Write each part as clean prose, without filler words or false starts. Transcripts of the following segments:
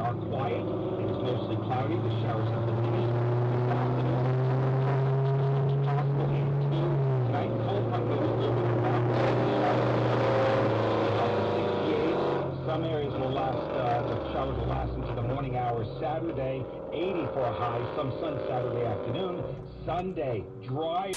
are quiet. It is mostly cloudy. The showers have been limited. This afternoon, possible in 2. Tonight, cold front moves over the mountains. Some areas will last, the showers will last into the morning hours Saturday, 80 for a high, some sun Saturday afternoon. Sunday, dry.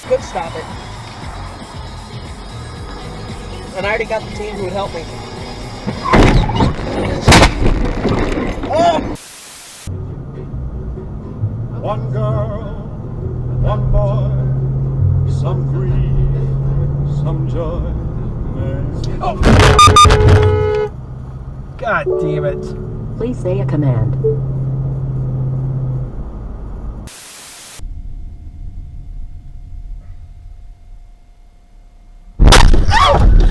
Could stop it. And I already got the team who would help me. Oh! One girl, one boy, some grief, some joy. Oh! God damn it. Please say a command.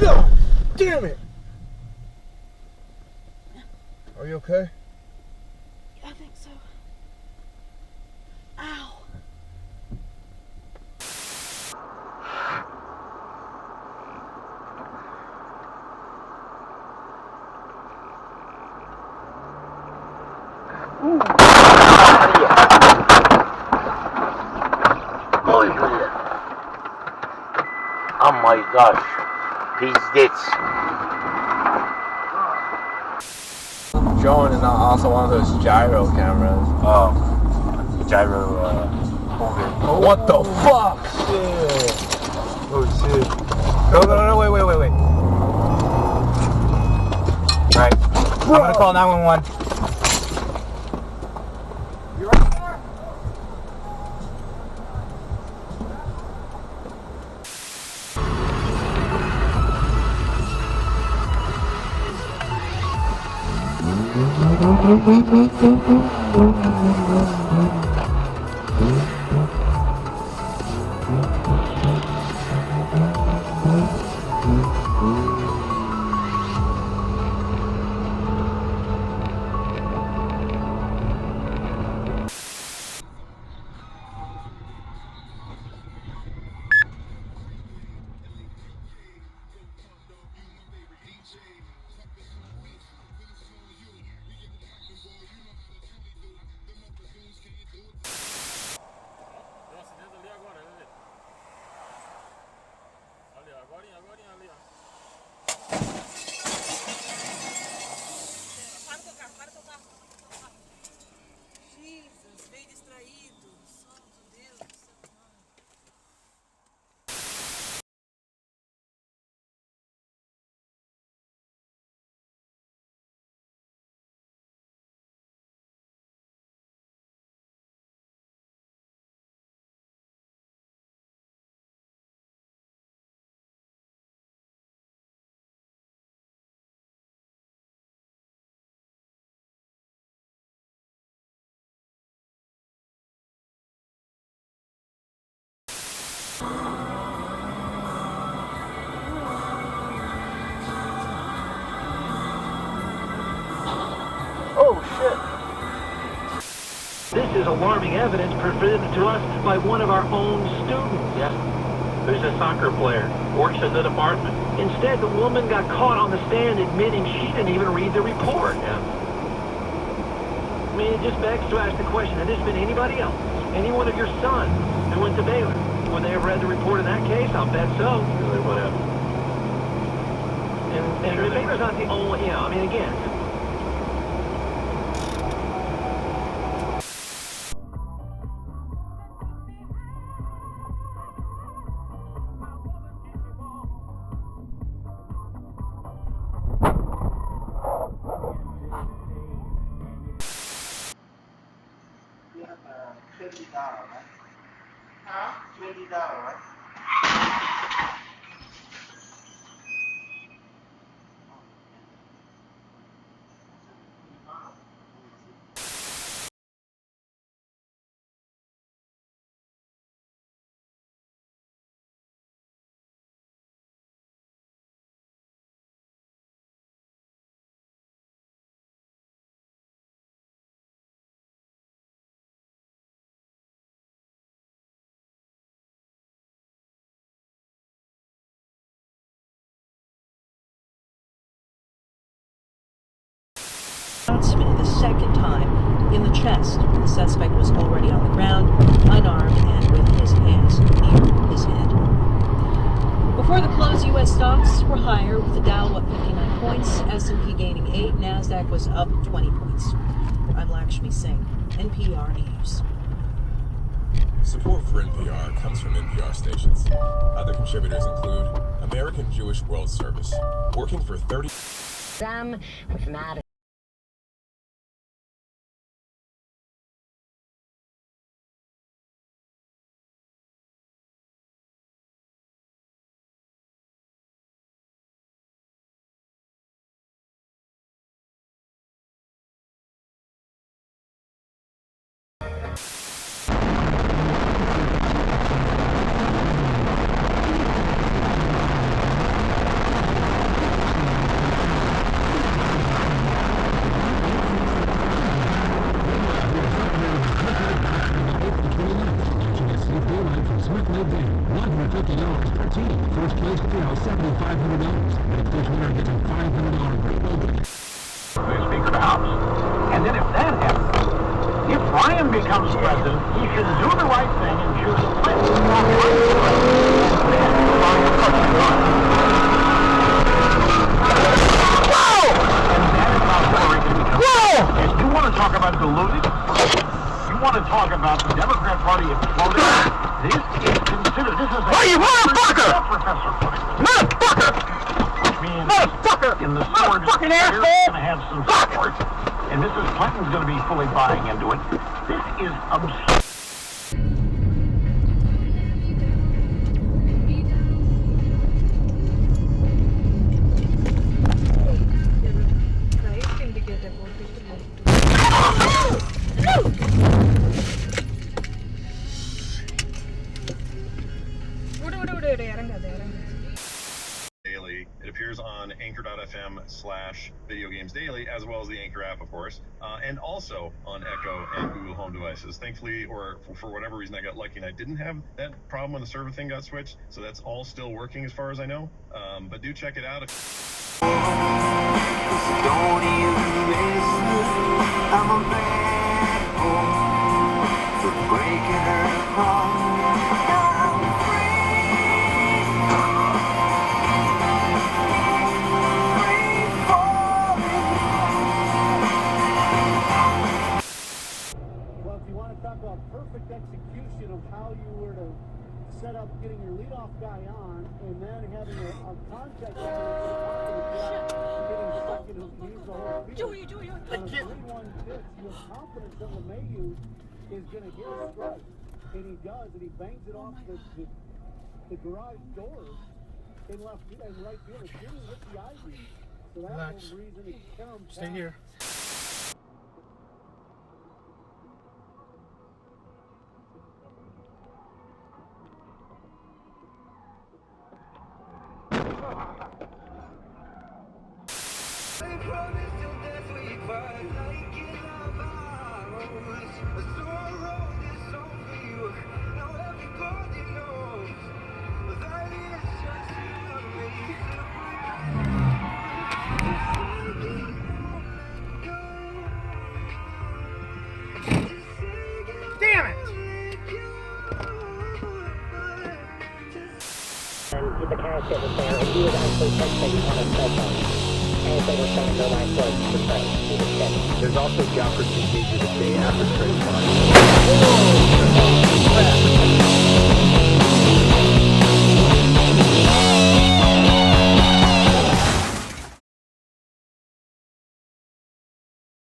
God damn it! Are you okay? I think so. Ow. Oh my gosh, пиздец. Drone is also one of those gyro cameras. Oh, gyro, moving. Oh, what the fuck? Shit. Oh shit. No, wait. Alright, I'm gonna call 911. Jesus, veio distraído. Santo Deus do céu. This is alarming evidence presented to us by one of our own students. Yeah. Who's a soccer player? Works in the department. Instead, the woman got caught on the stand admitting she didn't even read the report. Yeah. I mean, it just begs to ask the question, had this been anybody else? Any one of your sons who went to Baylor? Would they have read the report in that case? I'll bet so. Really would have. And Sure Baylor's not the only, I mean, again, $50, right? Huh? $20, right? Announcement the second time in the chest. The suspect was already on the ground, unarmed and with his hands near his head. Before the close, U.S. stocks were higher, with the Dow up 59 points, S&P gaining 8, NASDAQ was up 20 points. I'm Lakshmi Singh, NPR News. Support for NPR comes from NPR stations. Other contributors include American Jewish World Service, working for 30... Them with Matt. First place, $7,500. Next place winner gets a $500 great bonus. The Speaker of the House. And then if that happens, if Ryan becomes president, he should do the right thing and choose Clinton. And you want to talk about diluted? You want to talk about the Democrat Party exploding? This is considered. This is a... Hey, you motherfucker! Professor put it. Motherfucker! Motherfucker! In the sword, motherfucking you're asshole! going to have some support, and Mrs. Clinton's going to be fully buying into it. This is absurd. Daily. It appears on anchor.fm/videogamesdaily, as well as the Anchor app, of course, and also on Echo and Google Home devices. Thankfully, or for whatever reason, I got lucky and I didn't have that problem when the server thing got switched, so that's all still working as far as I know. But do check it out. Don't you listen, I'm a bad boy for breaking her heart. I'm Well, if you want to talk about perfect execution of how you were to set up getting your leadoff guy on and then having a contact getting stuck in his knees the whole field. Joey. On a 3-1 pitch, you have confidence that LeMahieu is going to get a strike. And he does, and he bangs it off the garage doors in left field and right field. It's really hit the ivy. So that's the reason it comes. Stay here. And the casket was there, and he was actually texting on his cell phone. Anything was saying no line was the train. He was dead. There's also job procedure the day after straight line.